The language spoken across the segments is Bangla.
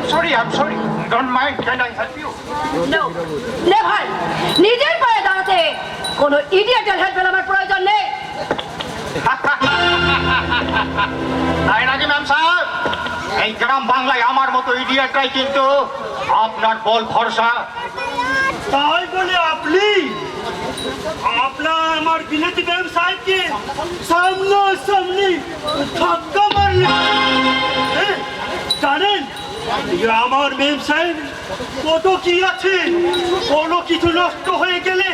I'm sorry. Don't mind. Can I help you? No, never. নিজের পায়ে দাঁড়াতে কোনো ইডিয়েটের হেল্পের আমার প্রয়োজন নেই। তাই নাকি ম্যাম সাহেব? এই গ্রাম বাংলায় আমার মতো ইডিয়েটরাই কিন্তু আপনার বল ভরসা। তাই বলে আপনি আপনার আমার বিলেতি ম্যাম সাহেবকে সামনাসামনি ধাক্কা মারলেন। জানেন আমার ম্যাম সাহেব কত কি আছে, কোনো কিছু নষ্ট হয়ে গেলে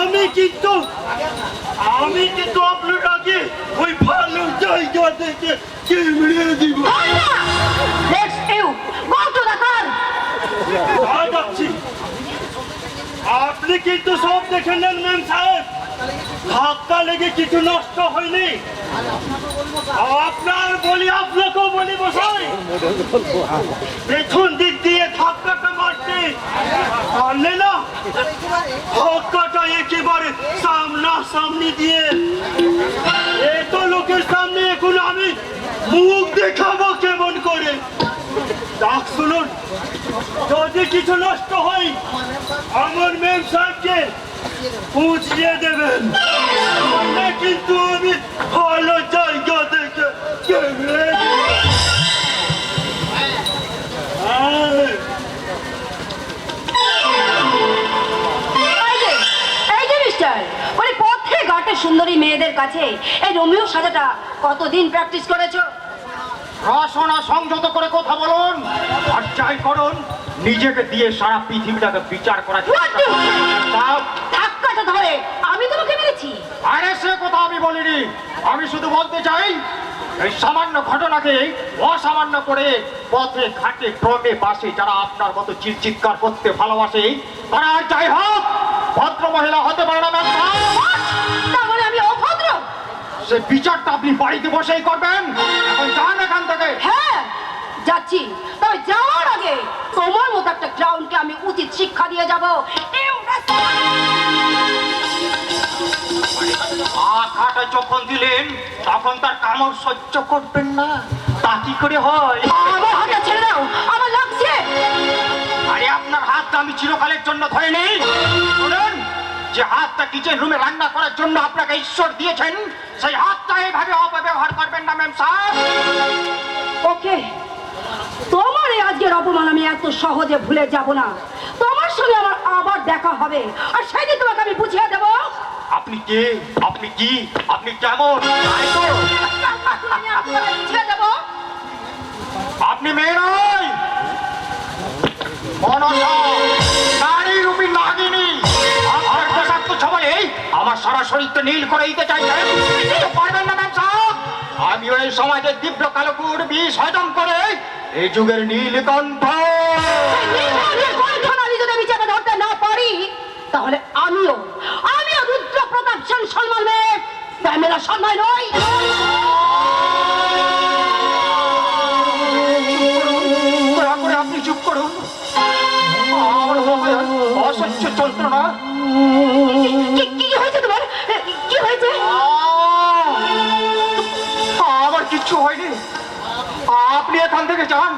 আমি কিন্তু আপনার আগে ওই ভালো জায়গা থেকে কেমড়ে দিব। Let's you go to the car. যাচ্ছি। আপনি কিন্তু সব দেখে নেন ম্যাম সাহেব, ধাক্কা লেগে কিছু নষ্ট হয়নি। আপনাকেও বলি বসাই, পেছন দিক দিয়ে ধাক্কাটা মারতে পারলে না, ধাক্কাটা একেবারে সামনাসামনি দিয়ে এত লোকের সামনে এখন আমি মুখ দেখাবো কেমন করে। ডাক শুনুন, যদি কিছু নষ্ট হয় আমার ম্যাম সাহেবকে বুঝিয়ে দেবেন, কিন্তু আমি ভালো জায়গা দেখে পথে ঘাটে সুন্দরী মেয়েদের কাছে এই রোমিও সাজাটা কতদিন প্র্যাকটিস করেছো? রসনা সংযত করে কথা বলুন, আর যাই করুন নিজেকে দিয়ে সারা পৃথিবীটাকে বিচার করা। ধাক্কাটা ধরে আমি তোমাকে মেরেছি? আরে সে কথা আমি বলিনি, আমি শুধু বলতে চাই এই সামান্য ঘটনাকে অসামান্য করে পথে ঘাটে ট্রমে বাসে যারা আপনার মতো চিৎকার করতে ভালোবাসে তারা আর যাই হোক ভদ্র মহিলা হতে পারে না। তাহলে আমি অভদ্র? সে বিচারটা আপনি বাড়িতে বসেই করবেন। এখন যান এখান থেকে। হ্যাঁ যাচ্ছি, তবে যাওয়ার আগে তোমার মতো একটা গ্রাউন্ডকে আমি উচিত শিক্ষা দিয়ে যাবো। আখাটা যখন দিলেন তখন তার কামড় সহ্য করবেন না, তা কি করে হয়? আমার হাতটা ছেড়ে দাও, আমার লাগছে। আরে আপনার হাতটা আমি চিরকালের জন্য ধরে নেই। শুনুন, যে হাতটা কিচেন রুমে রান্না করার জন্য আপনাকে ঈশ্বর দিয়েছেন সেই হাতটা এইভাবে অপব্যবহার করবেন না ম্যাম সাহেব। ওকে, তোমার এই আজকের অপমান আমি এত সহজে ভুলে যাব না। তোমার সঙ্গে আমার আবার দেখা হবে, আর সেদিন তোমাকে আমি বুঝিয়ে দেবো আপনি কে, আপনি কি, আপনি কেমন। বুঝিয়ে দেবো। আপনি মেয়ে নয়, নারী রূপী নাগিনী। আর বিষাক্ত ছবলে আমার সারা শরীরটা নীল করে দিতে চাইছেন, পারবেন না ম্যাম সাহেব। আমি ওই সমাজের তীব্র কালকুর বিষ হজম করে এই যুগের নীলকণ্ঠ। আমি যদি বিচারে ধরতে না পারি তাহলে আমিও রুদ্র প্রতাপ সেন সম্মান মেয়ে ক্যামেরা সম্মান নই। আপনি চুপ করুন, আমার অসহ্য যন্ত্রণা। কি হয়েছে তোমার? কি হয়েছে? আমার কিচ্ছু হয়নি, আপনি এখান থেকে যান।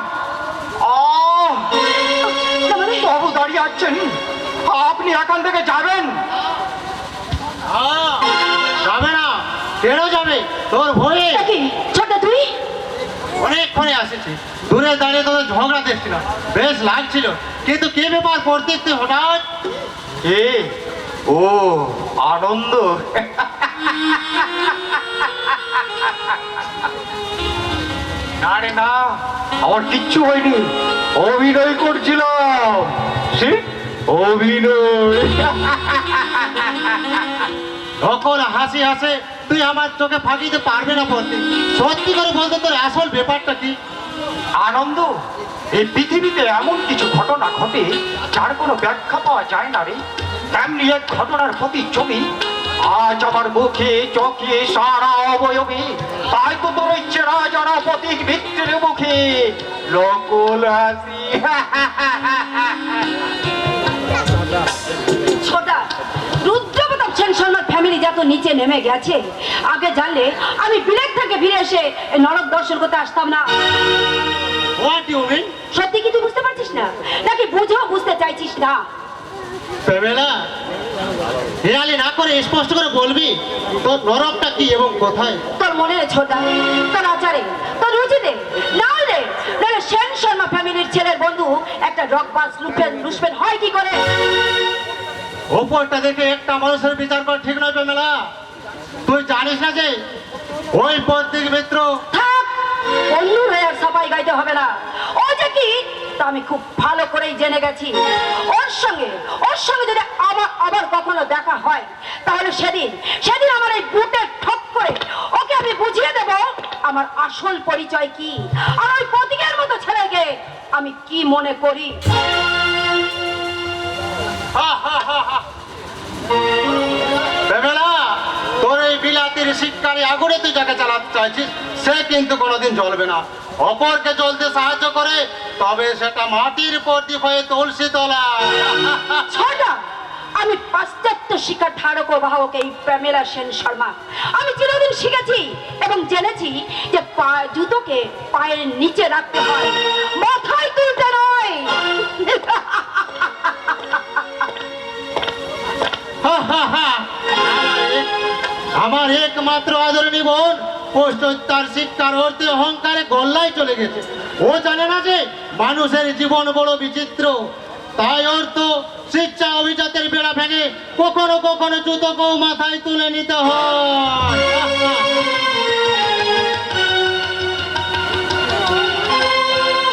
বাবু দাঁড়িয়ে আছেন, আপনি এখান থেকে যাবেন। যাবে না? কেন যাবে? তোর ভয়ে। ছোট তুই অনেকক্ষণে আসেছি, দূরে দাঁড়িয়ে তোদের ঝগড়া দেখছিলাম, বেশ লাগছিল, কিন্তু কে ব্যাপার করতে হঠাৎ? এ ও আনন্দ। না রে না, আমার কিচ্ছু হয়নি, অভিনয় করছিলাম। অভিনয়। যখন হাসি হাসে তুই আমার চোখে ফাঁকি দিতে পারবে না বলতে। সত্যি করে বলতে তোর আসল ব্যাপারটা কি? আনন্দ, এই পৃথিবীতে এমন কিছু ঘটনা ঘটে যার কোনো ব্যাখ্যা পাওয়া যায় না রে। তেমনি এক ঘটনার প্রতি ছবি আজ আমার মুখে চোখে সারা অবয়বে, তাই তো তোর চেরা যারা প্রতীক ভিত্তির মুখে নকল হাসি। ছোটা রুদ্র প্রতাপ সেন শর্মার ফ্যামিলি যত নিচে নেমে গেছে, আগে জানলে আমি বিলেত থেকে ফিরে এসে নরক দর্শন করতে আসতাম না। What do you mean? সত্যি কি তুই বুঝতে চাইছিস না নাকি বুঝেও বুঝতে চাইছিস না? প্রেমেলা, হেয়ালি না করে স্পষ্ট করে বলবি তোর নরকটা কি এবং কোথায়? তোর মনে ছোটা, তোর আচারে, তোর রুচিতে, নাহলে সেন শর্মা ফ্যামিলির ছেলের বন্ধু একটা রকবাজ লুসপেন হয় কি করে? ওপরটা দেখে একটা মানুষের বিচার করা ঠিক নয় প্রেমেলা। তুই জানিস না যে ওই পত্রিক মিত্র থাক, বন্ধুর হয়ে আর সাফাই গাইতে হবে না। ও যে কি তা আমি খুব ভালো করেই জেনে গেছি। ওর সঙ্গে যদি আবার কখনো দেখা হয়, তাহলে সেদিন আমার এই বুটের ঠক করে ওকে আমি বুঝিয়ে দেব আমার আসল পরিচয় কি, আর ওই প্রতীকের মতো ছেলেকে আমি কি মনে করি। প্রেমেলা, তোর এই বিলাতির শিক্ষারী আগুনে তুই যাকে চালাতে চাইছিস সে কিন্তু কোনোদিন জ্বলবে না। অপরকে জ্বলতে সাহায্য করে তবে সেটা মাটির প্রদীপ হয়ে তুলসী তলা। ছটা আমি পাশ্চাত্য শিক্ষার ধারক ও বাহক এই প্রেমেলা সেন শর্মা। আমি চিরদিন শিখেছি এবং জেনেছি যে জুতোকে পায়ের নিচে রাখতে হয়, মাথায় তুলতে নয়। আমার একমাত্র আদরণী বোন তার শিক্ষার অর্থে অহংকারে গল্লায় চলে গেছে। ও জানে না যে মানুষের জীবন বড় বিচিত্র, তাই অর্থ শিক্ষা অভিজাতের বেড়া ভেঙে কখনো কখনো জুতোকেও মাথায় তুলে নিতে হয়।